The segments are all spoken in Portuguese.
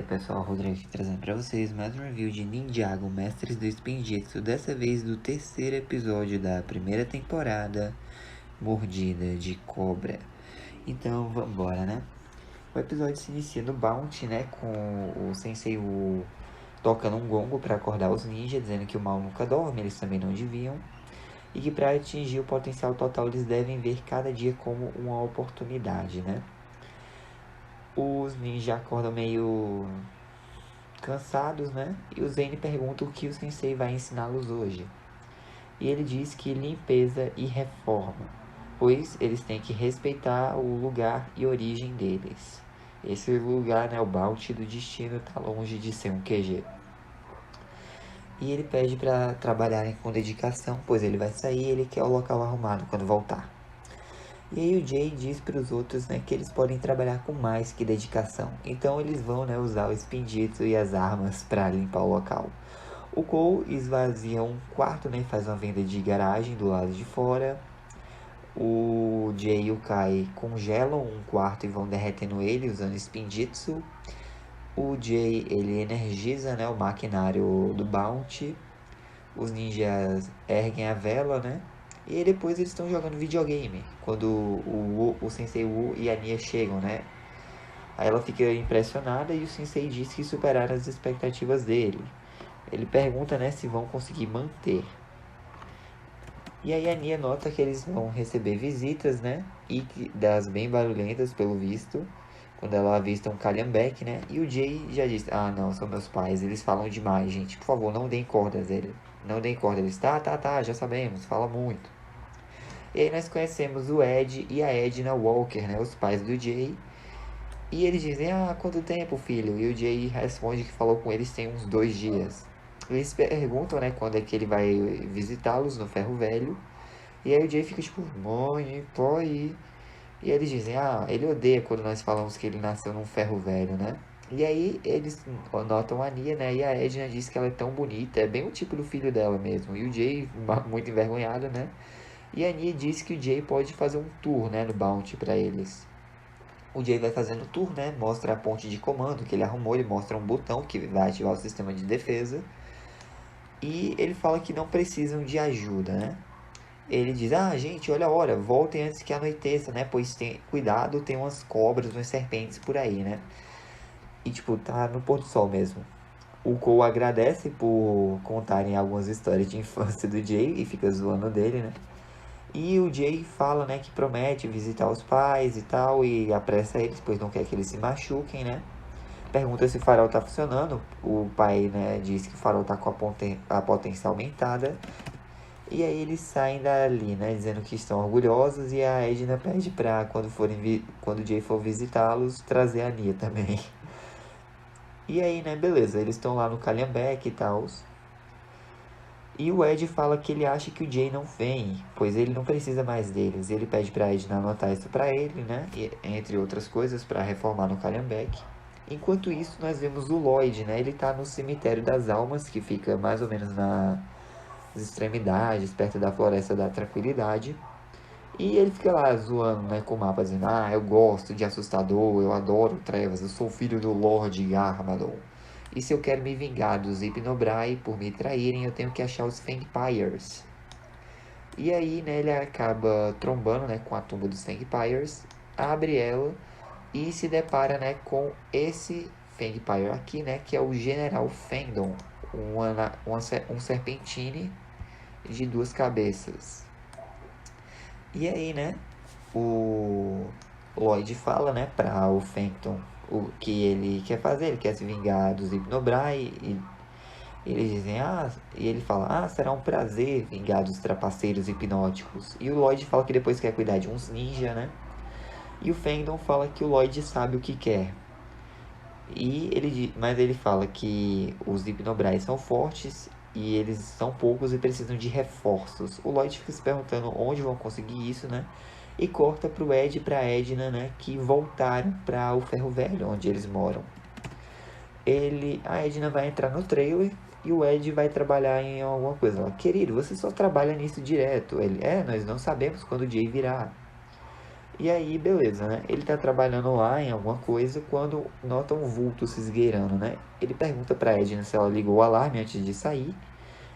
pessoal, Rodrigo aqui trazendo pra vocês mais um review de Ninjago Mestres do Spinjitzu, dessa vez do terceiro episódio da primeira temporada, Mordida de Cobra. Então vambora, né? O episódio se inicia no Bounty, né, com o Sensei Wu tocando um gongo pra acordar os ninjas, dizendo que o mal nunca dorme, eles também não deviam, e que para atingir o potencial total eles devem ver cada dia como uma oportunidade, né? Os ninjas acordam meio cansados, né? E o Zane pergunta o que o sensei vai ensiná-los hoje. E ele diz que limpeza e reforma, pois eles têm que respeitar o lugar e origem deles. Esse lugar, né, o Bounty do Destino, tá longe de ser um QG. E ele pede para trabalharem com dedicação, pois ele vai sair e ele quer o local arrumado quando voltar. E aí o Jay diz para os outros, né, que eles podem trabalhar com mais que dedicação. Então eles vão, né, usar o Spinjitzu e as armas para limpar o local. O Cole esvazia um quarto, né, faz uma venda de garagem do lado de fora. O Jay e o Kai congelam um quarto e vão derretendo ele usando Spinjitzu. O Jay, ele energiza, né, o maquinário do Bounty. Os ninjas erguem a vela, né? E depois eles estão jogando videogame. Quando o Sensei Wu e a Nia chegam, né? Aí ela fica impressionada e o Sensei diz que superaram as expectativas dele. Ele pergunta, né, se vão conseguir manter. E aí a Nia nota que eles vão receber visitas, né? E das bem barulhentas, pelo visto. Quando ela avista um calhambeque, né? E o Jay já diz, ah não, são meus pais, eles falam demais, gente. Por favor, não deem cordas, ele. Não deem cordas. Eles, tá, já sabemos, fala muito. E aí nós conhecemos o Ed e a Edna Walker, né? Os pais do Jay. E eles dizem, ah, quanto tempo, filho? E o Jay responde que falou com eles tem uns 2 dias. Eles perguntam, né, quando é que ele vai visitá-los no Ferro Velho. E aí o Jay fica tipo, mãe, tô aí. E eles dizem, ah, ele odeia quando nós falamos que ele nasceu num ferro velho, né? E aí eles notam a Nia, né? E a Edna diz que ela é tão bonita, é bem o tipo do filho dela mesmo. E o Jay, muito envergonhado, né? E a Nia diz que o Jay pode fazer um tour, né, no Bounty pra eles. O Jay vai fazendo o tour, né? Mostra a ponte de comando que ele arrumou, ele mostra um botão que vai ativar o sistema de defesa. E ele fala que não precisam de ajuda, né? Ele diz, ah, gente, olha a hora, voltem antes que anoiteça, né? Pois tem cuidado, tem umas cobras, umas serpentes por aí, né? E, tipo, tá no pôr do sol mesmo. O Cole agradece por contarem algumas histórias de infância do Jay e fica zoando dele, né? E o Jay fala, né, que promete visitar os pais e tal, e apressa eles, pois não quer que eles se machuquem, né? Pergunta se o farol tá funcionando. O pai, né, diz que o farol tá com a potência aumentada. E aí eles saem dali, né, dizendo que estão orgulhosos, e a Edna pede pra, quando o Jay for visitá-los, trazer a Nia também. E aí, né, beleza, eles estão lá no Calhambeque e tal. E o Ed fala que ele acha que o Jay não vem, pois ele não precisa mais deles. Ele pede pra Edna anotar isso pra ele, né, e, entre outras coisas, pra reformar no Calhambeque. Enquanto isso, nós vemos o Lloyd, né, ele tá no Cemitério das Almas, que fica mais ou menos nas extremidades, perto da Floresta da Tranquilidade. E ele fica lá zoando, né, com o mapa, dizendo, ah, eu gosto de assustador, eu adoro trevas, eu sou filho do Lorde Garmadon. E se eu quero me vingar dos Hypnobrai por me traírem, eu tenho que achar os Fangpires. E aí, né, ele acaba trombando, né, com a tumba dos Fangpires, abre ela e se depara, né, com esse Fangpire aqui, né, que é o General Fendon, um serpentine de 2 cabeças. E aí, né, o Lloyd fala, né, para o Fenton o que ele quer fazer, ele quer se vingar dos Hypnobrai, e eles dizem, ah, e ele fala, ah, será um prazer vingar dos trapaceiros hipnóticos. E o Lloyd fala que depois quer cuidar de uns ninja, né, e o Fendon fala que o Lloyd sabe o que quer. Mas ele fala que os Hypnobrai são fortes e eles são poucos e precisam de reforços. O Lloyd fica se perguntando onde vão conseguir isso, né? E corta pro Ed e pra Edna, né? Que voltaram para o Ferro Velho, onde eles moram. A Edna vai entrar no trailer e o Ed vai trabalhar em alguma coisa. Ela, querido, você só trabalha nisso direto. Ele, nós não sabemos quando o Jay virá. E aí, beleza, né? Ele tá trabalhando lá em alguma coisa quando nota um vulto se esgueirando, né? Ele pergunta pra Edna se ela ligou o alarme antes de sair.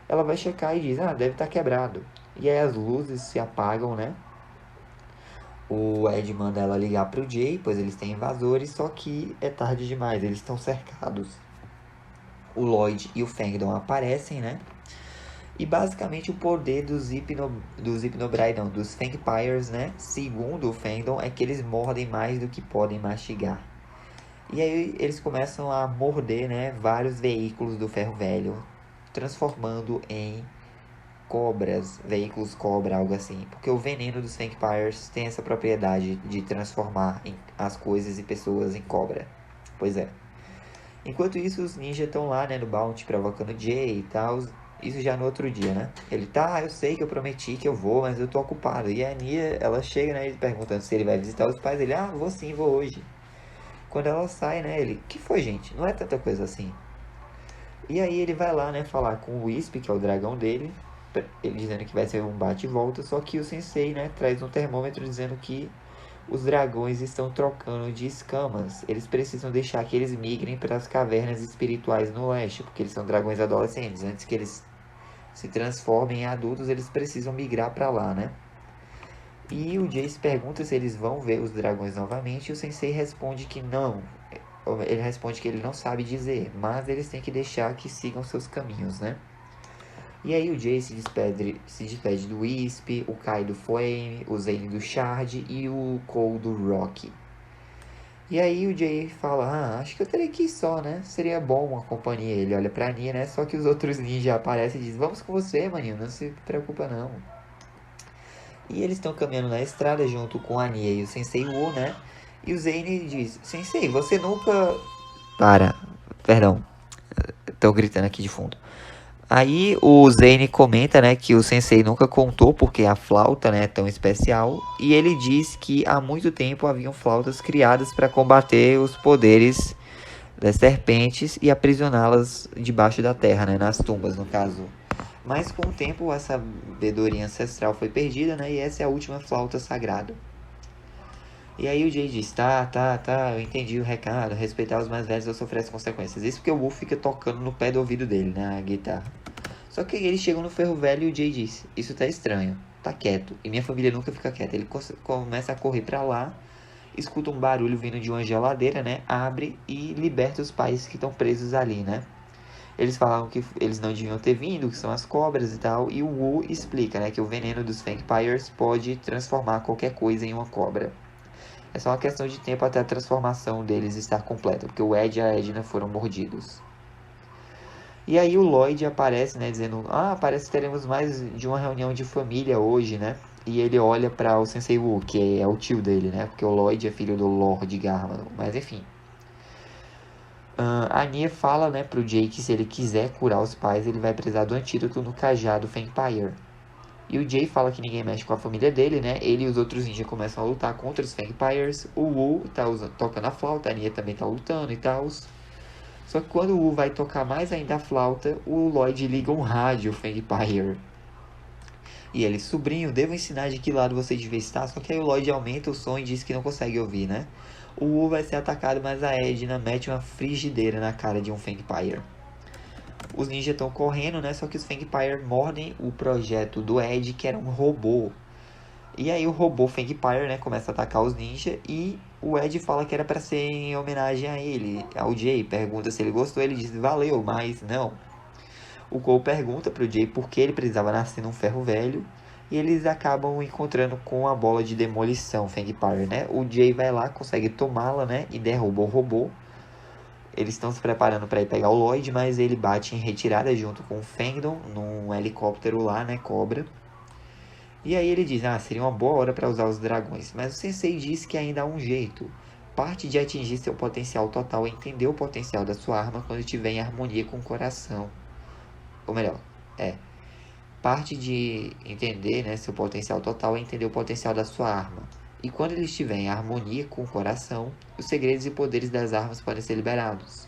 Ela vai checar e diz, ah, deve estar quebrado. E aí as luzes se apagam, né? O Ed manda ela ligar pro Jay, pois eles têm invasores, só que é tarde demais, eles estão cercados. O Lloyd e o Fangdon aparecem, né? E basicamente o poder dos Hypnobrai, não, dos Vampires, né? Segundo o Fandom, é que eles mordem mais do que podem mastigar. E aí eles começam a morder, né, vários veículos do Ferro Velho, transformando em cobras, veículos cobra, algo assim. Porque o veneno dos Vampires tem essa propriedade de transformar as coisas e pessoas em cobra. Pois é. Enquanto isso, os ninjas estão lá, né, no Bounty, provocando Jay e tal. Isso já no outro dia, né? Ele tá, eu sei que eu prometi que eu vou, mas eu tô ocupado. E a Nia, ela chega, né, perguntando se ele vai visitar os pais. Ele, vou sim, vou hoje. Quando ela sai, né, ele, que foi, gente? Não é tanta coisa assim. E aí ele vai lá, né, falar com o Wisp, que é o dragão dele. Ele dizendo que vai ser um bate e volta. Só que o Sensei, né, traz um termômetro dizendo que os dragões estão trocando de escamas. Eles precisam deixar que eles migrem para as cavernas espirituais no leste, porque eles são dragões adolescentes. Antes que eles se transformem em adultos, eles precisam migrar para lá, né? E o Jace pergunta se eles vão ver os dragões novamente, e o Sensei responde que não. Ele responde que ele não sabe dizer, mas eles têm que deixar que sigam seus caminhos, né? E aí o Jay se despede do Wisp, o Kai do Flame, o Zane do Shard e o Cole do Rock. E aí o Jay fala, acho que eu teria que ir só, né? Seria bom uma companhia. Ele olha pra Nia, né? Só que os outros ninjas aparecem e dizem, vamos com você, maninho, não se preocupa não. E eles estão caminhando na estrada junto com a Nia e o Sensei Wu, né? E o Zane diz, Sensei, você nunca... Perdão, tô gritando aqui de fundo. Aí o Zane comenta, né, que o Sensei nunca contou porque a flauta, né, é tão especial. E ele diz que há muito tempo haviam flautas criadas para combater os poderes das serpentes e aprisioná-las debaixo da terra, né, nas tumbas, no caso. Mas com o tempo essa sabedoria ancestral foi perdida, né, e essa é a última flauta sagrada. E aí o Jay diz, tá, eu entendi o recado, respeitar os mais velhos ou sofrer as consequências. Isso porque o Wolf fica tocando no pé do ouvido dele, né, a guitarra. Só que eles chegam no ferro velho e o Jay diz, isso tá estranho, tá quieto. E minha família nunca fica quieta. Ele começa a correr pra lá, escuta um barulho vindo de uma geladeira, né, abre e liberta os pais que estão presos ali, né. Eles falavam que eles não deviam ter vindo, que são as cobras e tal. E o Wu explica, né, que o veneno dos Vampires pode transformar qualquer coisa em uma cobra. É só uma questão de tempo até a transformação deles estar completa, porque o Ed e a Edna foram mordidos. E aí o Lloyd aparece, né, dizendo, parece que teremos mais de uma reunião de família hoje, né? E ele olha para o Sensei Wu, que é o tio dele, né? Porque o Lloyd é filho do Lord Garman, mas enfim. A Nia fala, né, pro Jay que se ele quiser curar os pais, ele vai precisar do antídoto no cajado Vampire. E o Jay fala que ninguém mexe com a família dele, né? Ele e os outros ninjas começam a lutar contra os Vampires. O Wu tá tocando a flauta, a Nia também tá lutando e tal. Só que quando o Wu vai tocar mais ainda a flauta, o Lloyd liga um rádio Vampire. E ele, sobrinho, devo ensinar de que lado você devia estar? Só que aí o Lloyd aumenta o som e diz que não consegue ouvir, né? O Wu vai ser atacado, mas a Edna mete uma frigideira na cara de um Vampire. Os ninjas estão correndo, né? Só que os Vampire mordem o projeto do Ed, que era um robô. E aí o robô Vampire, né, começa a atacar os ninjas e o Ed fala que era para ser em homenagem a ele. Ao Jay pergunta se ele gostou, ele diz valeu, mas não. O Cole pergunta pro Jay por que ele precisava nascer num ferro velho e eles acabam encontrando com a bola de demolição Vampire, né? O Jay vai lá, consegue tomá-la, né, e derruba o robô. Eles estão se preparando para ir pegar o Lloyd, mas ele bate em retirada junto com o Fangdon num helicóptero lá, né, Cobra. E aí ele diz, seria uma boa hora para usar os dragões, mas o Sensei diz que ainda há um jeito. Parte de atingir seu potencial total é entender o potencial da sua arma quando estiver em harmonia com o coração. Ou melhor, parte de entender, né, seu potencial total é entender o potencial da sua arma. E quando ele estiver em harmonia com o coração, os segredos e poderes das armas podem ser liberados.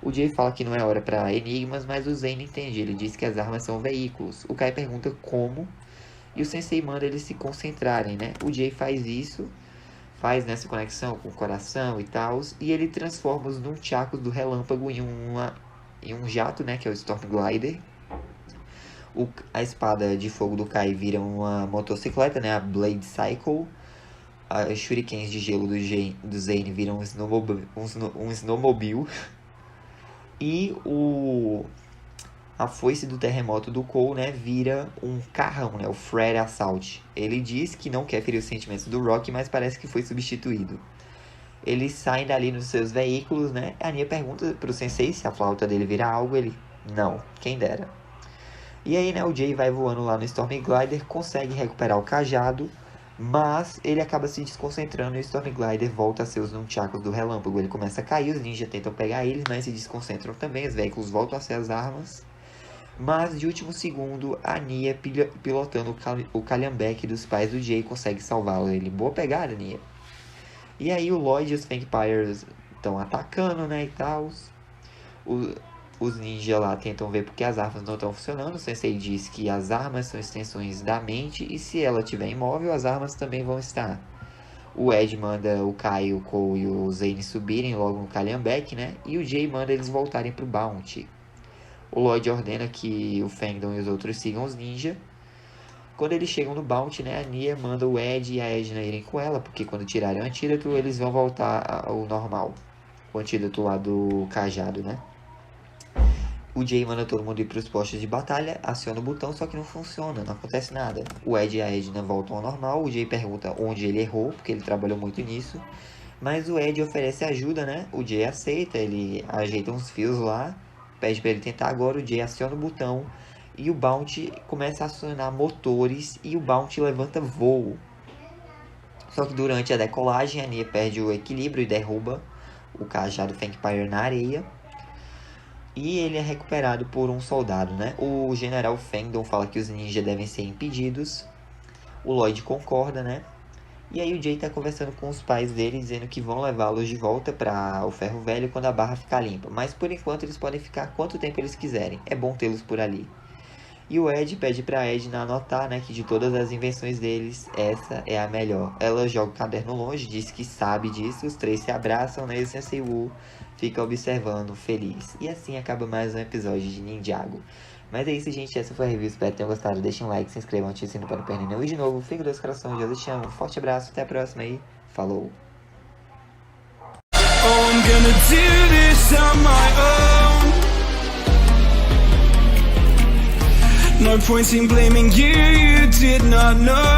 O Jay fala que não é hora para enigmas, mas o Zane entende. Ele diz que as armas são veículos. O Kai pergunta como, e o Sensei manda eles se concentrarem, né? O Jay faz isso, faz nessa conexão com o coração e tal, e ele transforma os Nunchakus do Relâmpago em um jato, né, que é o Storm Glider. A espada de fogo do Kai vira uma motocicleta, né, a Blade Cycle. As shurikens de gelo do Zane viram um snowmobile. E a foice do terremoto do Cole, né, vira um carrão, né, o Fred Assault. Ele diz que não quer ferir os sentimentos do Rock, mas parece que foi substituído. Eles saem dali nos seus veículos, né, a Anya pergunta pro sensei se a flauta dele vira algo, ele, não, quem dera. E aí, né, o Jay vai voando lá no Storm Glider, consegue recuperar o cajado, mas ele acaba se desconcentrando e o Storm Glider volta a ser os Nunchakus do Relâmpago. Ele começa a cair, os ninjas tentam pegar eles, mas se desconcentram também, os veículos voltam a ser as armas. Mas de último segundo, a Nia, pilotando o Calhambeck dos pais do Jay, consegue salvá-lo. Ele, boa pegada, Nia. E aí o Lloyd e os Vampires estão atacando, né, e tal. Os ninjas lá tentam ver porque as armas não estão funcionando. O sensei diz que as armas são extensões da mente e se ela estiver imóvel, as armas também vão estar. O Ed manda o Kai, o Cole e o Zane subirem logo no Calhambeck, né, e o Jay manda eles voltarem pro Bounty. O Lloyd ordena que o Fangdom e os outros sigam os ninjas. Quando eles chegam no Bounty, né, a Nia manda o Ed e a Edna irem com ela, porque quando tirarem o antídoto, eles vão voltar ao normal. O antídoto lá do cajado, né. O Jay manda todo mundo ir para os postos de batalha, aciona o botão, só que não funciona, não acontece nada. O Ed e a Edna voltam ao normal, o Jay pergunta onde ele errou, porque ele trabalhou muito nisso. Mas o Ed oferece ajuda, né, o Jay aceita, ele ajeita uns fios lá, pede para ele tentar agora, o Jay aciona o botão e o Bounty começa a acionar motores e o Bounty levanta voo. Só que durante a decolagem a Nia perde o equilíbrio e derruba o cajado Vampire na areia. E ele é recuperado por um soldado, né? O general Fangdom fala que os ninjas devem ser impedidos. O Lloyd concorda, né? E aí o Jay tá conversando com os pais dele, dizendo que vão levá-los de volta para o Ferro Velho quando a barra ficar limpa. Mas por enquanto eles podem ficar quanto tempo eles quiserem. É bom tê-los por ali. E o Ed pede pra Edna anotar, né, que de todas as invenções deles, essa é a melhor. Ela joga o caderno longe, diz que sabe disso, os três se abraçam, né, e o Sensei Wu fica observando, feliz. E assim acaba mais um episódio de Ninjago. Mas é isso, gente, essa foi a review, espero que tenham gostado. Deixem um like, se inscrevam, ativem o sininho para não perder nenhum vídeo novo. Fica com Deus, coração, Deus te amo. Forte abraço, até a próxima aí, falou! No point in blaming you, you did not know.